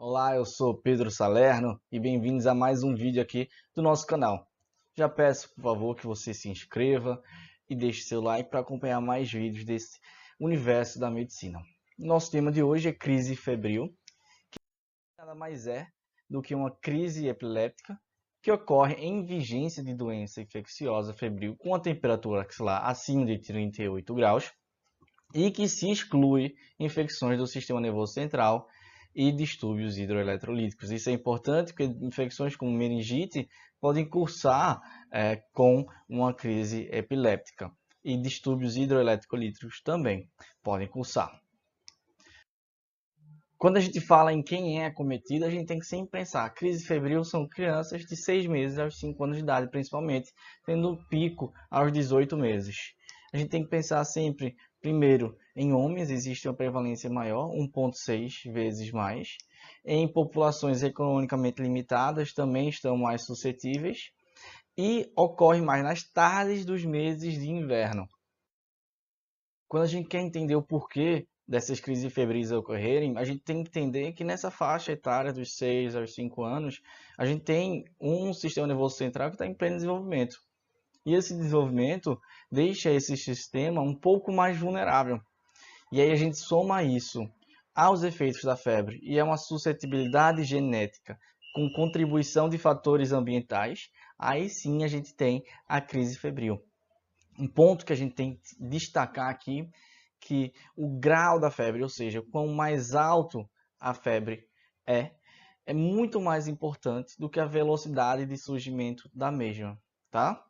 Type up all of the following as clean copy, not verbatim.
Olá, eu sou Pedro Salerno e bem-vindos a mais um vídeo aqui do nosso canal. Já peço, por favor, que você se inscreva e deixe seu like para acompanhar mais vídeos desse universo da medicina. Nosso tema de hoje é crise febril, que nada mais é do que uma crise epiléptica que ocorre em vigência de doença infecciosa febril com a temperatura axilar acima de 38 graus e que se exclui infecções do sistema nervoso central e distúrbios hidroeletrolíticos. Isso é importante porque infecções como meningite podem cursar com uma crise epiléptica e distúrbios hidroeletrolíticos também podem cursar. Quando a gente fala em quem é acometido, a gente tem que sempre pensar, crise febril são crianças de 6 meses aos 5 anos de idade, principalmente, tendo o pico aos 18 meses. A gente tem que pensar sempre, primeiro, em homens, existe uma prevalência maior, 1,6 vezes mais. Em populações economicamente limitadas, também estão mais suscetíveis. E ocorre mais nas tardes dos meses de inverno. Quando a gente quer entender o porquê dessas crises febris ocorrerem, a gente tem que entender que nessa faixa etária dos 6 aos 5 anos, a gente tem um sistema nervoso central que está em pleno desenvolvimento. E esse desenvolvimento deixa esse sistema um pouco mais vulnerável. E aí a gente soma isso aos efeitos da febre, e é uma suscetibilidade genética com contribuição de fatores ambientais, aí sim a gente tem a crise febril. Um ponto que a gente tem que destacar aqui, que o grau da febre, ou seja, quanto mais alto a febre é muito mais importante do que a velocidade de surgimento da mesma, tá?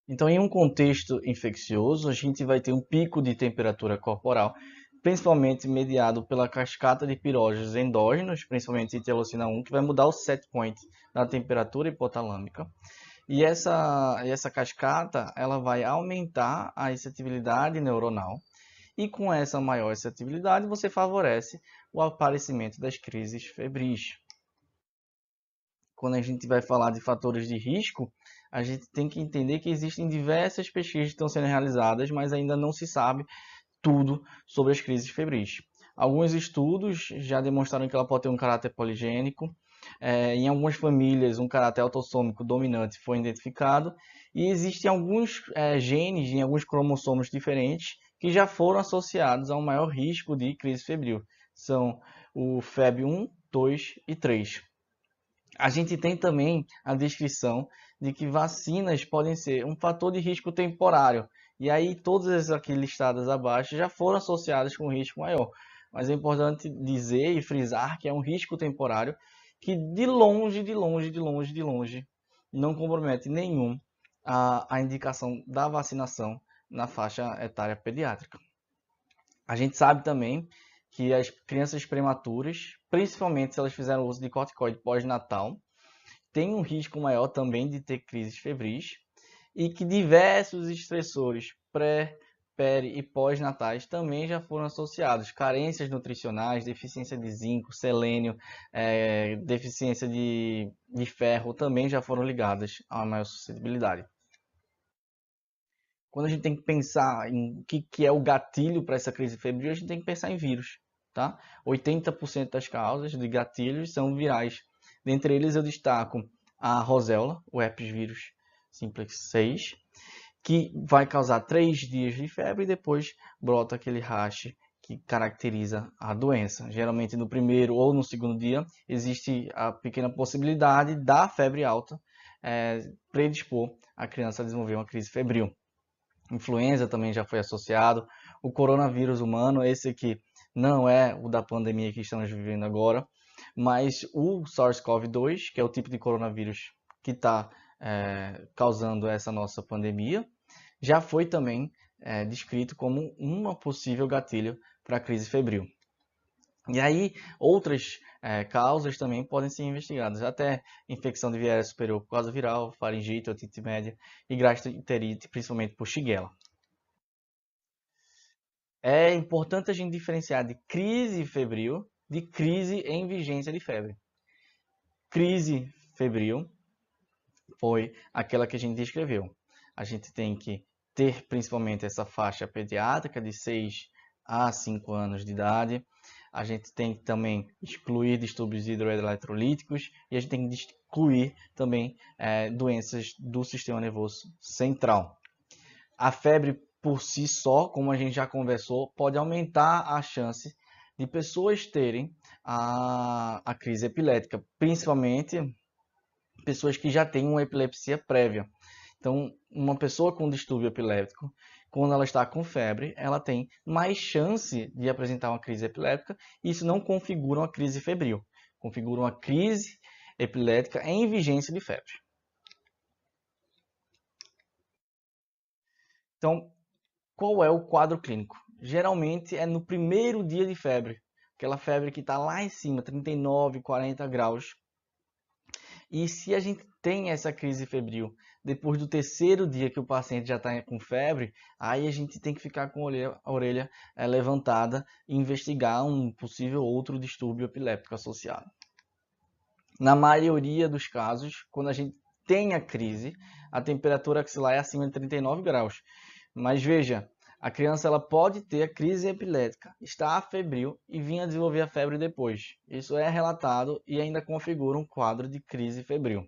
Então, em um contexto infeccioso, a gente vai ter um pico de temperatura corporal, principalmente mediado pela cascata de pirógenos endógenos, principalmente interleucina 1, que vai mudar o set point da temperatura hipotalâmica. E essa cascata ela vai aumentar a excitabilidade neuronal. E com essa maior excitabilidade, você favorece o aparecimento das crises febris. Quando a gente vai falar de fatores de risco, a gente tem que entender que existem diversas pesquisas que estão sendo realizadas, mas ainda não se sabe tudo sobre as crises febris. Alguns estudos já demonstraram que ela pode ter um caráter poligênico. Em algumas famílias, um caráter autossômico dominante foi identificado. E existem alguns genes em alguns cromossomos diferentes que já foram associados a um maior risco de crise febril. São o FEB1, 2 e 3. A gente tem também a descrição de que vacinas podem ser um fator de risco temporário. E aí todas as aqui listadas abaixo já foram associadas com risco maior. Mas é importante dizer e frisar que é um risco temporário que de longe, não compromete nenhum a indicação da vacinação na faixa etária pediátrica. A gente sabe também que as crianças prematuras, principalmente se elas fizeram uso de corticoide pós-natal, tem um risco maior também de ter crises febris e que diversos estressores pré, peri e pós-natais também já foram associados. Carências nutricionais, deficiência de zinco, selênio, deficiência de ferro também já foram ligadas a uma maior suscetibilidade. Quando a gente tem que pensar em o que é o gatilho para essa crise febril, a gente tem que pensar em vírus. Tá? 80% das causas de gatilhos são virais. Dentre eles eu destaco a roséola, o herpes vírus simplex 6, que vai causar 3 dias de febre e depois brota aquele rash que caracteriza a doença. Geralmente no primeiro ou no segundo dia existe a pequena possibilidade da febre alta predispor a criança a desenvolver uma crise febril. Influenza também já foi associado. O coronavírus humano, esse aqui não é o da pandemia que estamos vivendo agora, mas o SARS-CoV-2, que é o tipo de coronavírus que está causando essa nossa pandemia, já foi também descrito como uma possível gatilho para a crise febril. E aí, outras causas também podem ser investigadas, até infecção de viária superior por causa viral, faringite, otite média e gastroenterite, principalmente por Shigella. É importante a gente diferenciar de crise febril de crise em vigência de febre. Crise febril foi aquela que a gente descreveu. A gente tem que ter principalmente essa faixa pediátrica de 6 a 5 anos de idade. a gente tem que também excluir distúrbios hidroeletrolíticos e a gente tem que excluir também doenças do sistema nervoso central. A febre por si só, como a gente já conversou, pode aumentar a chance de pessoas terem a crise epilética, principalmente pessoas que já têm uma epilepsia prévia. Então, uma pessoa com distúrbio epilético, quando ela está com febre, ela tem mais chance de apresentar uma crise epilética. Isso não configura uma crise febril, configura uma crise epilética em vigência de febre. Então, qual é o quadro clínico? Geralmente é no primeiro dia de febre, aquela febre que está lá em cima, 39, 40 graus. E se a gente tem essa crise febril depois do terceiro dia que o paciente já está com febre, aí a gente tem que ficar com a orelha levantada e investigar um possível outro distúrbio epiléptico associado. Na maioria dos casos, quando a gente tem a crise, a temperatura axilar é acima de 39 graus. Mas veja, a criança ela pode ter a crise epilética, estar febril e vir a desenvolver a febre depois. Isso é relatado e ainda configura um quadro de crise febril.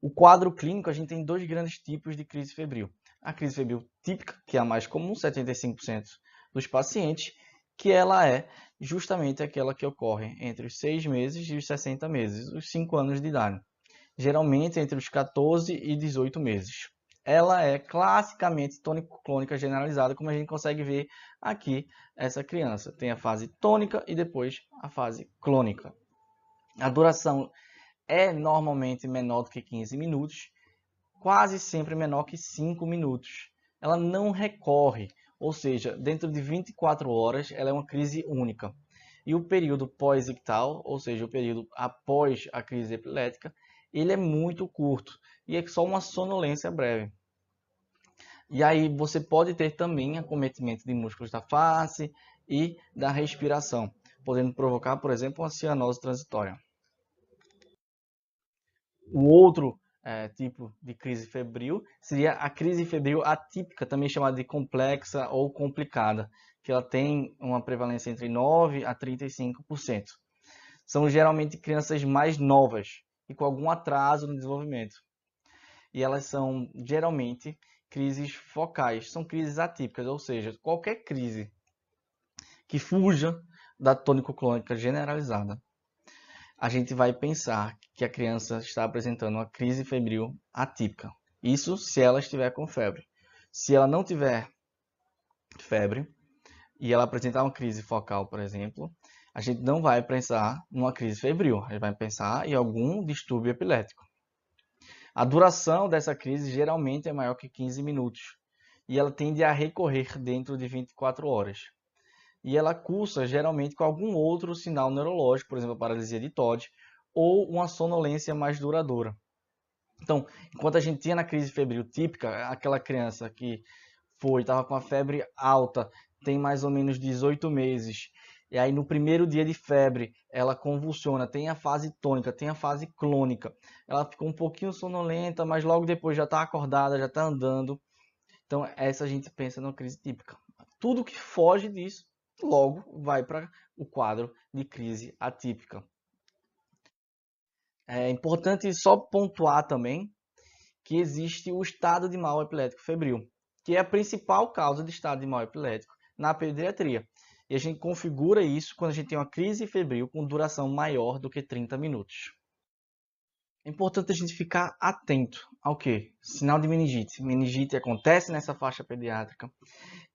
O quadro clínico, a gente tem dois grandes tipos de crise febril. A crise febril típica, que é a mais comum, 75% dos pacientes, que ela é justamente aquela que ocorre entre os 6 meses e os 60 meses, os 5 anos de idade. Geralmente entre os 14 e 18 meses. Ela é classicamente tônico-clônica generalizada, como a gente consegue ver aqui, essa criança. Tem a fase tônica e depois a fase clônica. A duração é normalmente menor do que 15 minutos, quase sempre menor que 5 minutos. Ela não recorre, ou seja, dentro de 24 horas ela é uma crise única. E o período pós-ictal, ou seja, o período após a crise epilética, ele é muito curto e é só uma sonolência breve. E aí você pode ter também acometimento de músculos da face e da respiração, podendo provocar, por exemplo, uma cianose transitória. O outro tipo de crise febril seria a crise febril atípica, também chamada de complexa ou complicada, que ela tem uma prevalência entre 9% a 35%. São geralmente crianças mais novas e com algum atraso no desenvolvimento. E elas são geralmente crises focais, são crises atípicas, ou seja, qualquer crise que fuja da tônico-clônica generalizada, a gente vai pensar que a criança está apresentando uma crise febril atípica. Isso se ela estiver com febre. Se ela não tiver febre e ela apresentar uma crise focal, por exemplo, a gente não vai pensar numa crise febril, a gente vai pensar em algum distúrbio epilético. A duração dessa crise geralmente é maior que 15 minutos e ela tende a recorrer dentro de 24 horas. E ela cursa geralmente com algum outro sinal neurológico, por exemplo, a paralisia de Todd, ou uma sonolência mais duradoura. Então, enquanto a gente tinha na crise febril típica, aquela criança que estava com a febre alta, tem mais ou menos 18 meses, e aí no primeiro dia de febre ela convulsiona, tem a fase tônica, tem a fase clônica, ela ficou um pouquinho sonolenta, mas logo depois já está acordada, já está andando. Então, essa a gente pensa numa crise típica. Tudo que foge disso logo vai para o quadro de crise atípica. É importante só pontuar também que existe o estado de mal epilético febril, que é a principal causa de estado de mal epilético na pediatria. E a gente configura isso quando a gente tem uma crise febril com duração maior do que 30 minutos. É importante a gente ficar atento ao que? Sinal de meningite. Meningite acontece nessa faixa pediátrica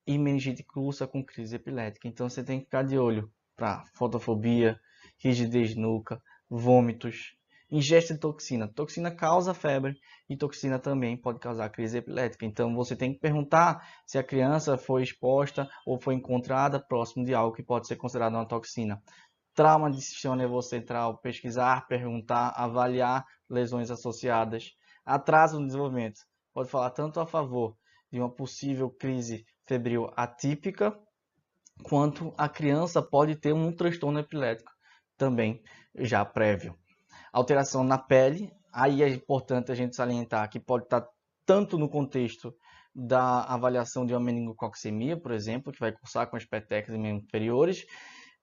e meningite cursa com crise epilética. Então você tem que ficar de olho para fotofobia, rigidez de nuca, vômitos, ingesta de toxina. Toxina causa febre e toxina também pode causar crise epilética. Então você tem que perguntar se a criança foi exposta ou foi encontrada próximo de algo que pode ser considerado uma toxina. Trauma de sistema nervoso central, pesquisar, perguntar, avaliar lesões associadas. Atraso no desenvolvimento. Pode falar tanto a favor de uma possível crise febril atípica, quanto a criança pode ter um transtorno epilético também já prévio. Alteração na pele, aí é importante a gente salientar que pode estar tanto no contexto da avaliação de uma meningococcemia, por exemplo, que vai cursar com as petecas e membros inferiores,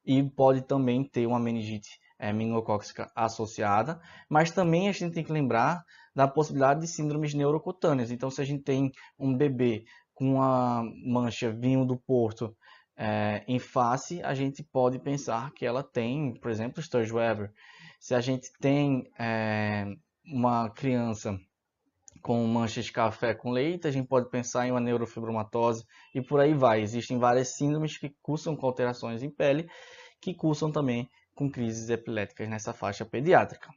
e pode também ter uma meningite meningocócica associada, mas também a gente tem que lembrar da possibilidade de síndromes neurocutâneas. Então, se a gente tem um bebê com uma mancha vinho do Porto em face, a gente pode pensar que ela tem, por exemplo, Sturge-Weber. Se a gente tem uma criança com manchas de café com leite, a gente pode pensar em uma neurofibromatose e por aí vai. Existem várias síndromes que cursam com alterações em pele, que cursam também com crises epiléticas nessa faixa pediátrica.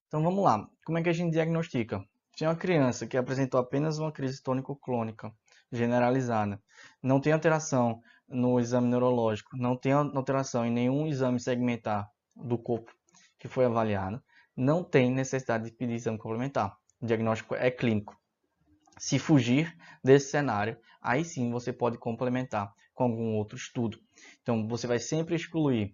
Então vamos lá, como é que a gente diagnostica? Se é uma criança que apresentou apenas uma crise tônico-clônica generalizada, não tem alteração no exame neurológico, não tem alteração em nenhum exame segmentar do corpo que foi avaliado, não tem necessidade de pedir exame complementar. O diagnóstico é clínico. Se fugir desse cenário, aí sim você pode complementar com algum outro estudo. Então você vai sempre excluir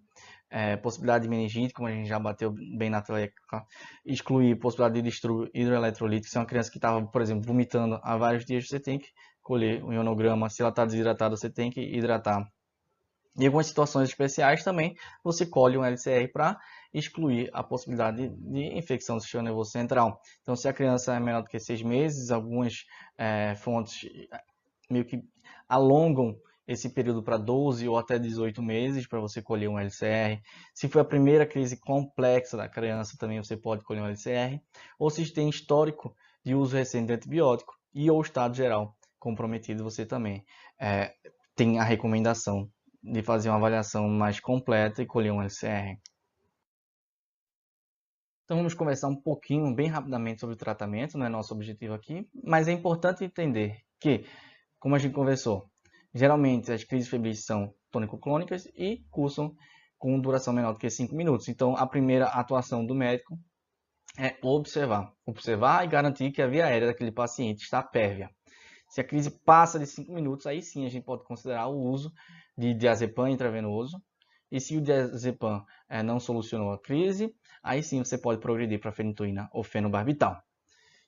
possibilidade de meningite, como a gente já bateu bem na tecla, excluir possibilidade de distúrbio hidroeletrolítico. Se é uma criança que estava, por exemplo, vomitando há vários dias, você tem que colher um ionograma. Se ela está desidratada, você tem que hidratar. Em algumas situações especiais também, você colhe um LCR para excluir a possibilidade de infecção do sistema nervoso central. Então, se a criança é menor do que 6 meses, algumas fontes meio que alongam esse período para 12 ou até 18 meses para você colher um LCR. Se foi a primeira crise complexa da criança, também você pode colher um LCR. Ou se tem histórico de uso recente de antibiótico e ou estado geral comprometido, você também tem a recomendação de fazer uma avaliação mais completa e colher um LCR. Então vamos conversar um pouquinho, bem rapidamente, sobre o tratamento, não é nosso objetivo aqui, mas é importante entender que, como a gente conversou, geralmente as crises febris são tônico-clônicas e cursam com duração menor do que 5 minutos. Então a primeira atuação do médico é observar e garantir que a via aérea daquele paciente está pérvia. Se a crise passa de 5 minutos, aí sim a gente pode considerar o uso de diazepam intravenoso. E se o diazepam não solucionou a crise, aí sim você pode progredir para fenitoína ou fenobarbital.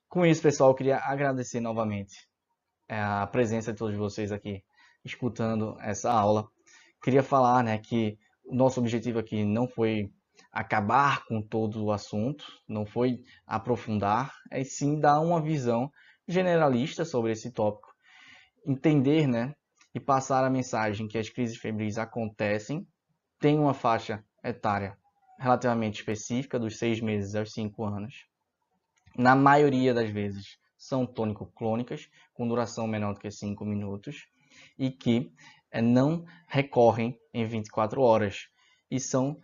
Com isso, pessoal, eu queria agradecer novamente a presença de todos vocês aqui escutando essa aula. Queria falar que o nosso objetivo aqui não foi acabar com todo o assunto, não foi aprofundar, é sim dar uma visão generalista sobre esse tópico, entender, e passar a mensagem que as crises febris acontecem, tem uma faixa etária relativamente específica, dos 6 meses aos 5 anos. Na maioria das vezes são tônico-clônicas, com duração menor do que 5 minutos, e que não recorrem em 24 horas, e são,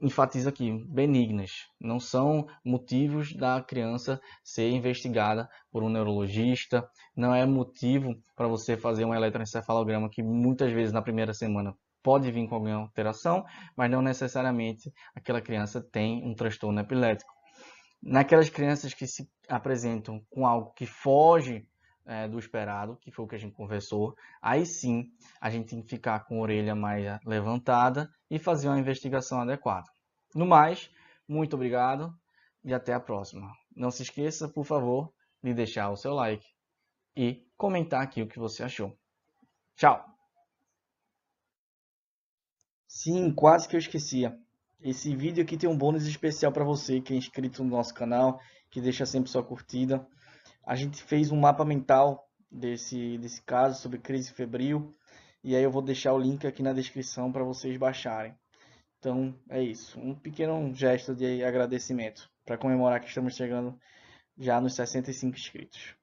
enfatizo aqui, benignas, não são motivos da criança ser investigada por um neurologista, não é motivo para você fazer um eletroencefalograma que muitas vezes na primeira semana pode vir com alguma alteração, mas não necessariamente aquela criança tem um transtorno epilético. Naquelas crianças que se apresentam com algo que foge do esperado, que foi o que a gente conversou, aí sim a gente tem que ficar com a orelha mais levantada e fazer uma investigação adequada. No mais, muito obrigado e até a próxima. Não se esqueça, por favor, de deixar o seu like e comentar aqui o que você achou. Tchau! Sim, quase que eu esquecia. Esse vídeo aqui tem um bônus especial para você que é inscrito no nosso canal, que deixa sempre sua curtida. A gente fez um mapa mental desse caso sobre crise febril, e aí eu vou deixar o link aqui na descrição para vocês baixarem. Então é isso, um pequeno gesto de agradecimento para comemorar que estamos chegando já nos 65 inscritos.